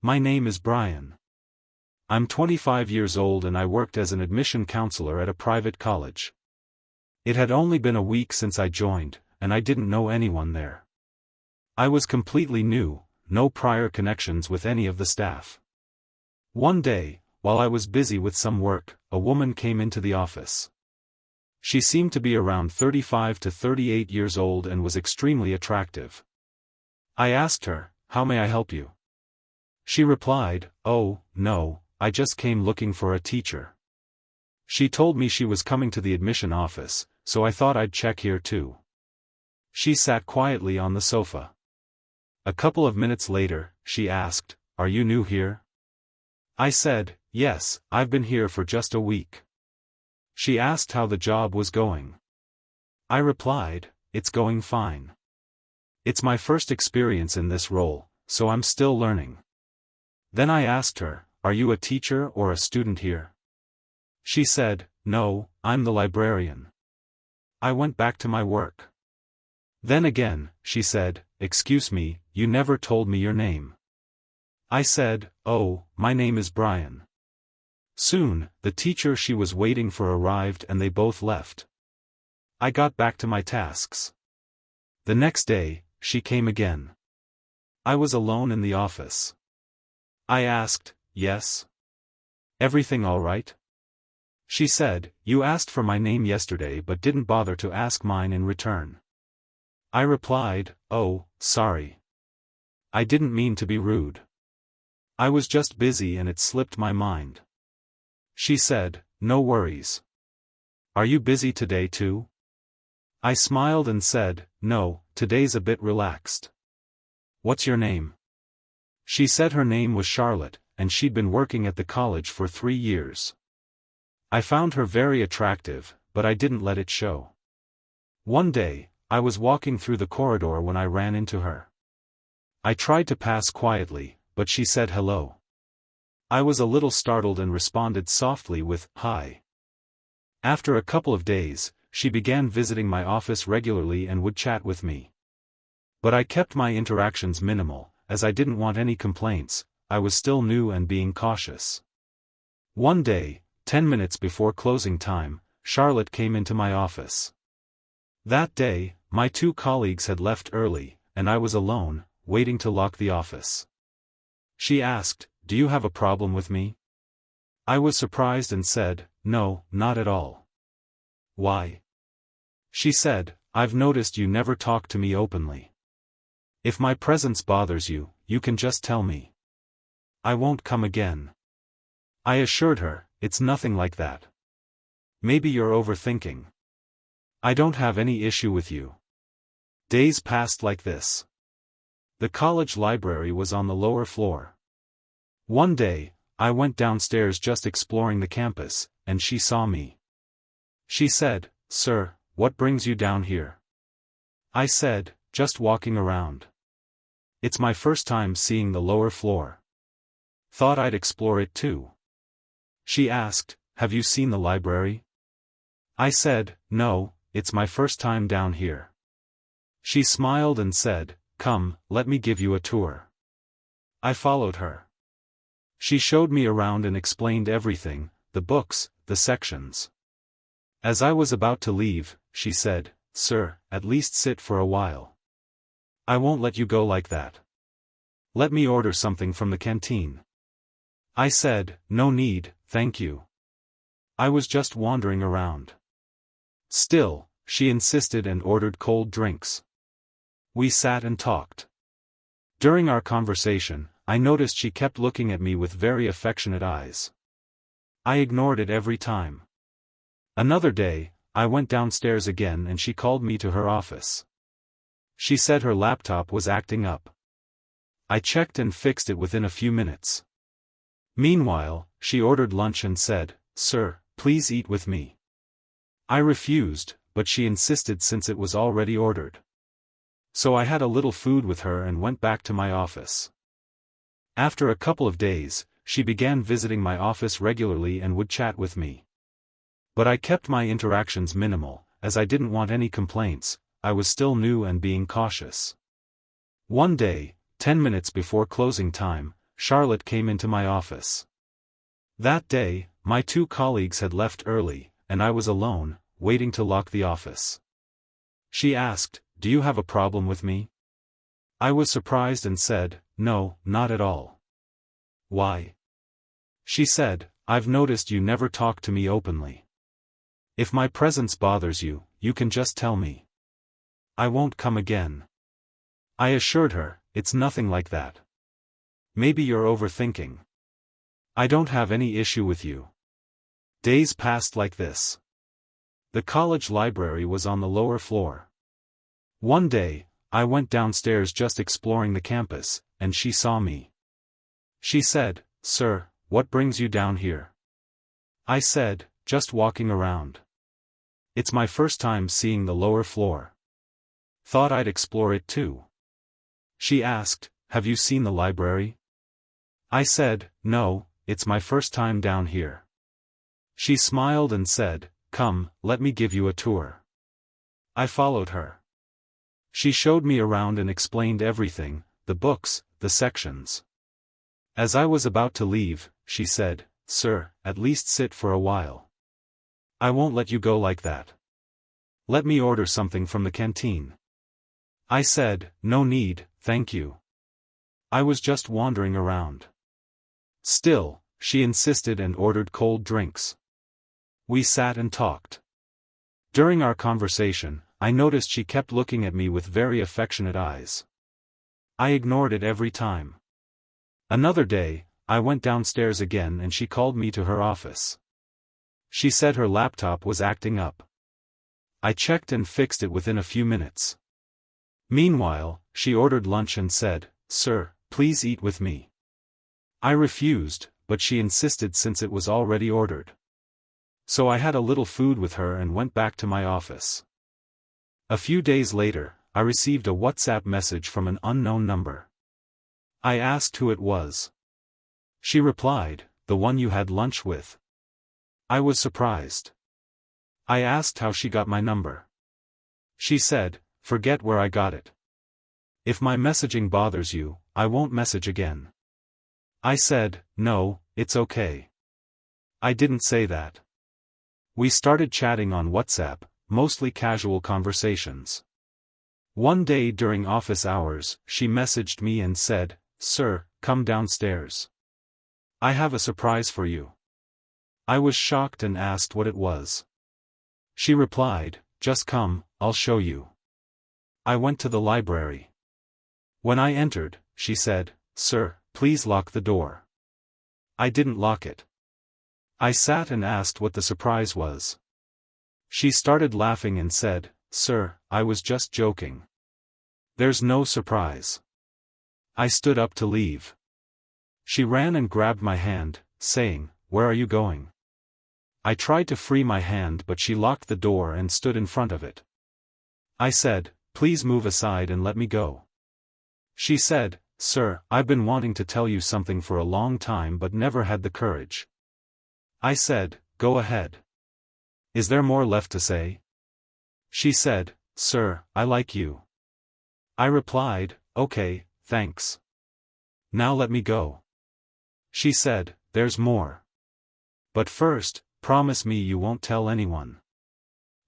My name is Brian. I'm 25 years old and I worked as an admission counselor at a private college. It had only been a week since I joined, and I didn't know anyone there. I was completely new, no prior connections with any of the staff. One day, while I was busy with some work, a woman came into the office. She seemed to be around 35 to 38 years old and was extremely attractive. I asked her, "How may I help you?" She replied, "Oh, no, I just came looking for a teacher." She told me she was coming to the admission office, so I thought I'd check here too. She sat quietly on the sofa. A couple of minutes later, she asked, "Are you new here?" I said, "Yes, I've been here for just a week." She asked how the job was going. I replied, "It's going fine. It's my first experience in this role, so I'm still learning." Then I asked her, "Are you a teacher or a student here?" She said, "No, I'm the librarian." I went back to my work. Then again, she said, "Excuse me, you never told me your name." I said, "Oh, my name is Brian." Soon, the teacher she was waiting for arrived and they both left. I got back to my tasks. The next day, she came again. I was alone in the office. I asked, "Yes? Everything all right?" She said, "You asked for my name yesterday but didn't bother to ask mine in return." I replied, "Oh, sorry. I didn't mean to be rude. I was just busy and it slipped my mind." She said, "No worries. Are you busy today too?" I smiled and said, "No, today's a bit relaxed." "What's your name?" She said her name was Charlotte, and she'd been working at the college for 3 years. I found her very attractive, but I didn't let it show. One day, I was walking through the corridor when I ran into her. I tried to pass quietly, but she said hello. I was a little startled and responded softly with, "Hi." After a couple of days, she began visiting my office regularly and would chat with me. But I kept my interactions minimal, as I didn't want any complaints. I was still new and being cautious. One day, 10 minutes before closing time, Charlotte came into my office. That day, my 2 colleagues had left early, and I was alone, waiting to lock the office. She asked, "Do you have a problem with me?" I was surprised and said, "No, not at all." "Why?" She said, "I've noticed you never talk to me openly. If my presence bothers you, you can just tell me. I won't come again." I assured her, "It's nothing like that. Maybe you're overthinking. I don't have any issue with you." Days passed like this. The college library was on the lower floor. One day, I went downstairs just exploring the campus, and she saw me. She said, "Sir, what brings you down here?" I said, "Just walking around. It's my first time seeing the lower floor. Thought I'd explore it too." She asked, "Have you seen the library?" I said, "No, it's my first time down here." She smiled and said, "Come, let me give you a tour." I followed her. She showed me around and explained everything, the books, the sections. As I was about to leave, she said, "Sir, at least sit for a while. I won't let you go like that. Let me order something from the canteen." I said, "No need, thank you. I was just wandering around." Still, she insisted and ordered cold drinks. We sat and talked. During our conversation, I noticed she kept looking at me with very affectionate eyes. I ignored it every time. Another day, I went downstairs again and she called me to her office. She said her laptop was acting up. I checked and fixed it within a few minutes. Meanwhile, she ordered lunch and said, "Sir, please eat with me." I refused, but she insisted since it was already ordered. So I had a little food with her and went back to my office. After a couple of days, she began visiting my office regularly and would chat with me. But I kept my interactions minimal, as I didn't want any complaints. I was still new and being cautious. One day, 10 minutes before closing time, Charlotte came into my office. That day, my two colleagues had left early, and I was alone, waiting to lock the office. She asked, "Do you have a problem with me?" I was surprised and said, "No, not at all." "Why?" She said, "I've noticed you never talk to me openly. If my presence bothers you, you can just tell me. I won't come again." I assured her, "It's nothing like that. Maybe you're overthinking. I don't have any issue with you." Days passed like this. The college library was on the lower floor. One day, I went downstairs just exploring the campus, and she saw me. She said, "Sir, what brings you down here?" I said, "Just walking around. It's my first time seeing the lower floor. Thought I'd explore it too." She asked, "Have you seen the library?" I said, "No, it's my first time down here." She smiled and said, "Come, let me give you a tour." I followed her. She showed me around and explained everything, the books, the sections. As I was about to leave, she said, "Sir, at least sit for a while. I won't let you go like that. Let me order something from the canteen." I said, "No need, thank you. I was just wandering around." Still, she insisted and ordered cold drinks. We sat and talked. During our conversation, I noticed she kept looking at me with very affectionate eyes. I ignored it every time. Another day, I went downstairs again and she called me to her office. She said her laptop was acting up. I checked and fixed it within a few minutes. Meanwhile, she ordered lunch and said, "Sir, please eat with me." I refused, but she insisted since it was already ordered. So I had a little food with her and went back to my office. A few days later, I received a WhatsApp message from an unknown number. I asked who it was. She replied, "The one you had lunch with." I was surprised. I asked how she got my number. She said, "Forget where I got it. If my messaging bothers you, I won't message again." I said, "No, it's okay. I didn't say that." We started chatting on WhatsApp, mostly casual conversations. One day during office hours, she messaged me and said, "Sir, come downstairs. I have a surprise for you." I was shocked and asked what it was. She replied, "Just come, I'll show you." I went to the library. When I entered, she said, "Sir, please lock the door." I didn't lock it. I sat and asked what the surprise was. She started laughing and said, "Sir, I was just joking. There's no surprise." I stood up to leave. She ran and grabbed my hand, saying, "Where are you going?" I tried to free my hand but she locked the door and stood in front of it. I said, "Please move aside and let me go." She said, "Sir, I've been wanting to tell you something for a long time but never had the courage." I said, "Go ahead. Is there more left to say?" She said, "Sir, I like you." I replied, "Okay, thanks. Now let me go." She said, "There's more. But first, promise me you won't tell anyone."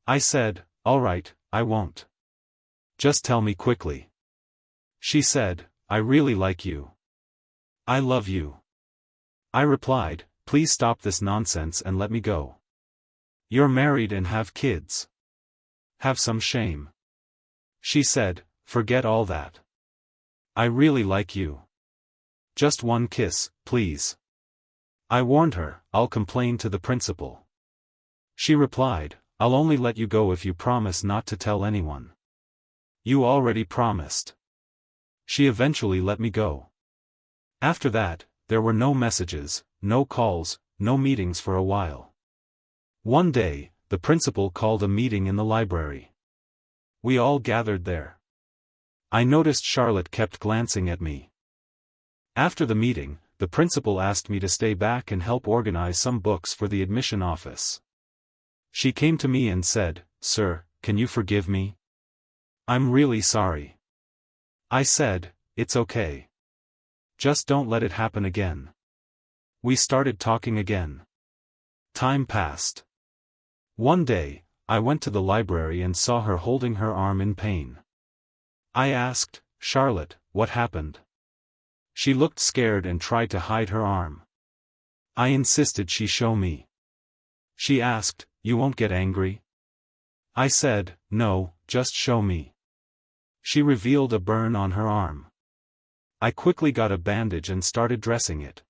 I said, "All right, I won't. Just tell me quickly." She said, "I really like you. I love you." I replied, "Please stop this nonsense and let me go. You're married and have kids. Have some shame." She said, "Forget all that. I really like you. Just one kiss, please." I warned her, "I'll complain to the principal." She replied, "I'll only let you go if you promise not to tell anyone." You already promised. She eventually let me go. After that, there were no messages, no calls, no meetings for a while. One day, the principal called a meeting in the library. We all gathered there. I noticed Charlotte kept glancing at me. After the meeting, the principal asked me to stay back and help organize some books for the admission office. She came to me and said, "Sir, can you forgive me? I'm really sorry." I said, "It's okay. Just don't let it happen again." We started talking again. Time passed. One day, I went to the library and saw her holding her arm in pain. I asked, "Charlotte, what happened?" She looked scared and tried to hide her arm. I insisted she show me. She asked, "You won't get angry?" I said, "No, just show me." She revealed a burn on her arm. I quickly got a bandage and started dressing it.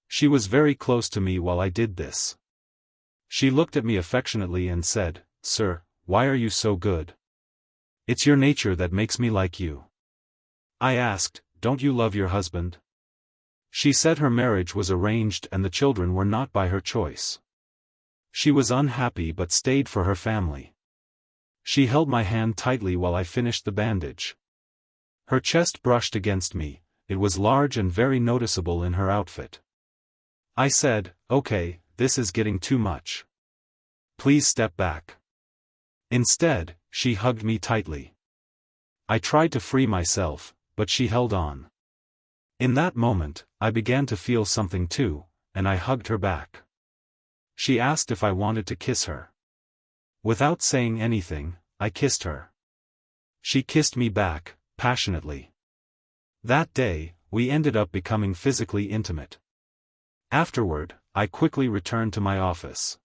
She was very close to me while I did this. She looked at me affectionately and said, "Sir, why are you so good? It's your nature that makes me like you." I asked, "Don't you love your husband?" She said her marriage was arranged and the children were not by her choice. She was unhappy but stayed for her family. She held my hand tightly while I finished the bandage. Her chest brushed against me, it was large and very noticeable in her outfit. I said, "Okay, this is getting too much. Please step back." Instead, she hugged me tightly. I tried to free myself, but she held on. In that moment, I began to feel something too, and I hugged her back. She asked if I wanted to kiss her. Without saying anything, I kissed her. She kissed me back, passionately. That day, we ended up becoming physically intimate. Afterward, I quickly returned to my office.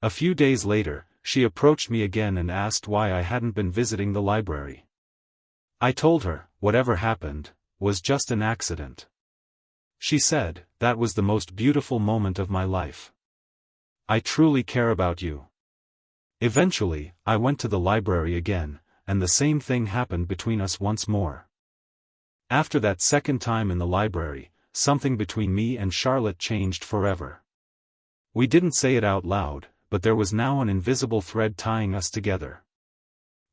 A few days later, she approached me again and asked why I hadn't been visiting the library. I told her, whatever happened, was just an accident. She said, "That was the most beautiful moment of my life. I truly care about you." Eventually, I went to the library again, and the same thing happened between us once more. After that second time in the library, something between me and Charlotte changed forever. We didn't say it out loud, but there was now an invisible thread tying us together.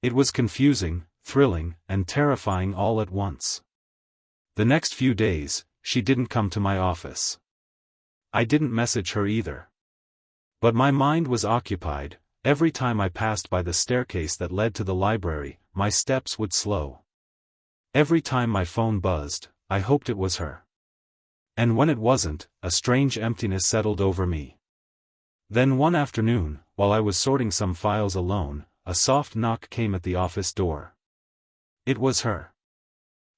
It was confusing, thrilling, and terrifying all at once. The next few days, she didn't come to my office. I didn't message her either. But my mind was occupied. Every time I passed by the staircase that led to the library, my steps would slow. Every time my phone buzzed, I hoped it was her. And when it wasn't, a strange emptiness settled over me. Then one afternoon, while I was sorting some files alone, a soft knock came at the office door. It was her.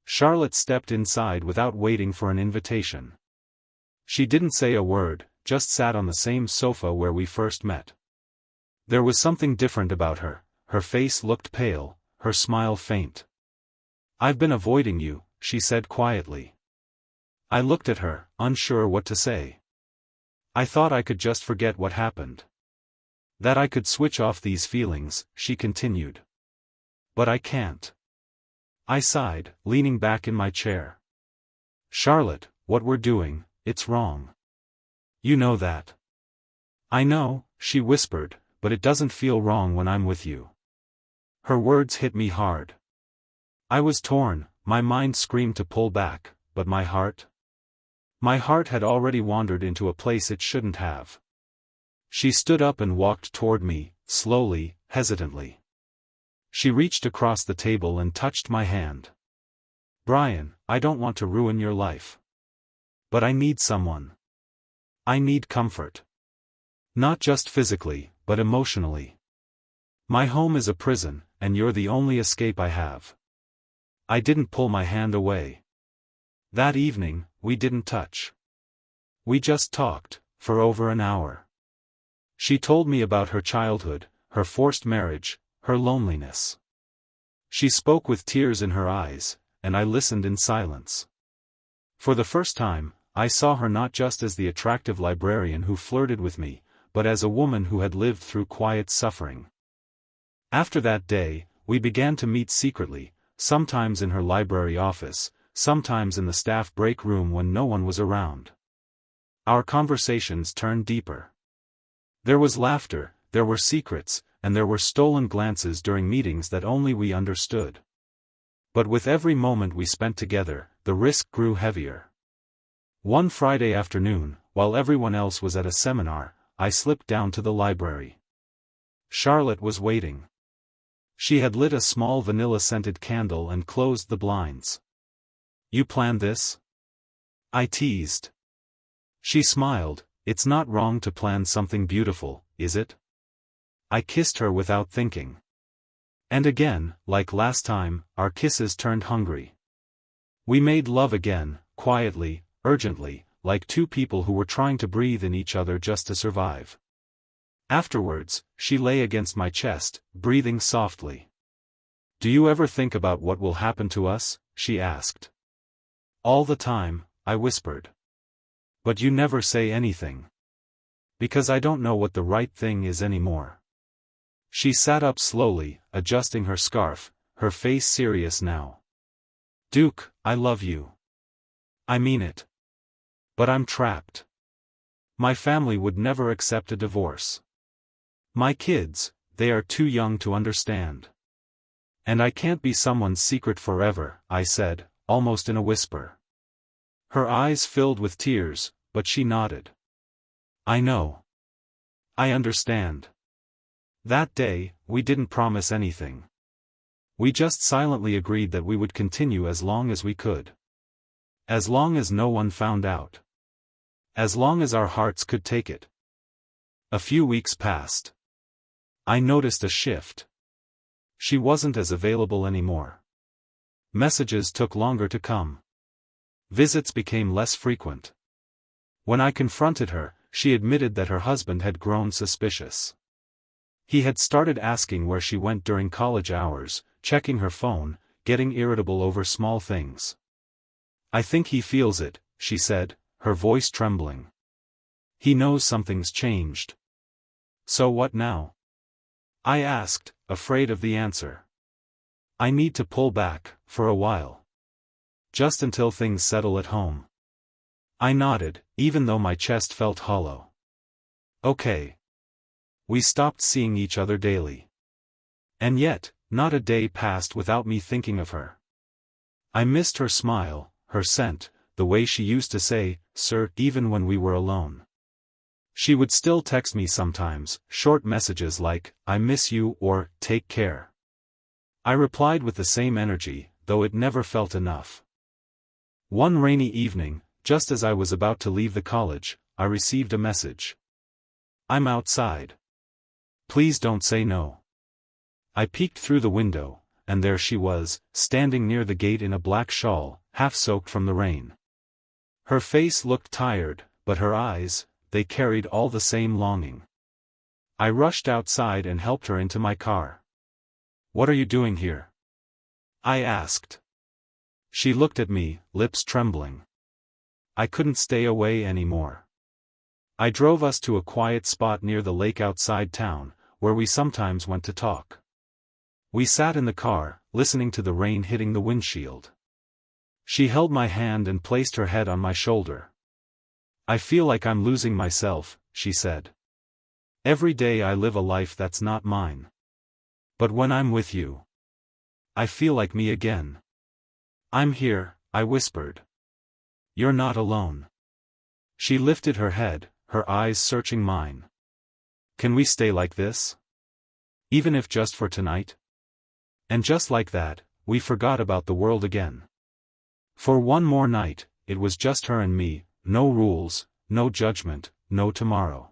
Charlotte stepped inside without waiting for an invitation. She didn't say a word, just sat on the same sofa where we first met. There was something different about her. Her face looked pale, her smile faint. "I've been avoiding you," she said quietly. I looked at her, unsure what to say. I thought I could just forget what happened. That I could switch off these feelings, she continued. But I can't. I sighed, leaning back in my chair. "Charlotte, what we're doing, it's wrong. You know that." "I know," she whispered, "but it doesn't feel wrong when I'm with you." Her words hit me hard. I was torn, my mind screamed to pull back, but my heart? My heart had already wandered into a place it shouldn't have. She stood up and walked toward me, slowly, hesitantly. She reached across the table and touched my hand. "Brian, I don't want to ruin your life. But I need someone. I need comfort. Not just physically, but emotionally. My home is a prison, and you're the only escape I have." I didn't pull my hand away. That evening, we didn't touch. We just talked, for over an hour. She told me about her childhood, her forced marriage, her loneliness. She spoke with tears in her eyes, and I listened in silence. For the first time, I saw her not just as the attractive librarian who flirted with me, but as a woman who had lived through quiet suffering. After that day, we began to meet secretly, sometimes in her library office, sometimes in the staff break room when no one was around. Our conversations turned deeper. There was laughter, there were secrets, and there were stolen glances during meetings that only we understood. But with every moment we spent together, the risk grew heavier. One Friday afternoon, while everyone else was at a seminar, I slipped down to the library. Charlotte was waiting. She had lit a small vanilla-scented candle and closed the blinds. "You planned this?" I teased. She smiled. It's not wrong to plan something beautiful, is it? I kissed her without thinking. And again, like last time, our kisses turned hungry. We made love again, quietly, urgently, like two people who were trying to breathe in each other just to survive. Afterwards, she lay against my chest, breathing softly. "Do you ever think about what will happen to us?" she asked. "All the time," I whispered. "But you never say anything." "Because I don't know what the right thing is anymore." She sat up slowly, adjusting her scarf, her face serious now. "Duke, I love you. I mean it. But I'm trapped. My family would never accept a divorce. My kids, they are too young to understand. And I can't be someone's secret forever," I said, almost in a whisper. Her eyes filled with tears, but she nodded. "I know. I understand." That day, we didn't promise anything. We just silently agreed that we would continue as long as we could. As long as no one found out. As long as our hearts could take it. A few weeks passed. I noticed a shift. She wasn't as available anymore. Messages took longer to come. Visits became less frequent. When I confronted her, she admitted that her husband had grown suspicious. He had started asking where she went during college hours, checking her phone, getting irritable over small things. "I think he feels it," she said, her voice trembling. "He knows something's changed." "So what now?" I asked, afraid of the answer. "I need to pull back, for a while. Just until things settle at home." I nodded, even though my chest felt hollow. "Okay." We stopped seeing each other daily. And yet, not a day passed without me thinking of her. I missed her smile, her scent, the way she used to say, "Sir," even when we were alone. She would still text me sometimes, short messages like, "I miss you," or "Take care." I replied with the same energy, though it never felt enough. One rainy evening, just as I was about to leave the college, I received a message. "I'm outside. Please don't say no." I peeked through the window, and there she was, standing near the gate in a black shawl, half soaked from the rain. Her face looked tired, but her eyes, they carried all the same longing. I rushed outside and helped her into my car. "What are you doing here?" I asked. She looked at me, lips trembling. I couldn't stay away anymore. I drove us to a quiet spot near the lake outside town, where we sometimes went to talk. We sat in the car, listening to the rain hitting the windshield. She held my hand and placed her head on my shoulder. "I feel like I'm losing myself," she said. "Every day I live a life that's not mine. But when I'm with you, I feel like me again." "I'm here," I whispered. "You're not alone." She lifted her head, her eyes searching mine. "Can we stay like this? Even if just for tonight?" And just like that, we forgot about the world again. For one more night, it was just her and me, no rules, no judgment, no tomorrow.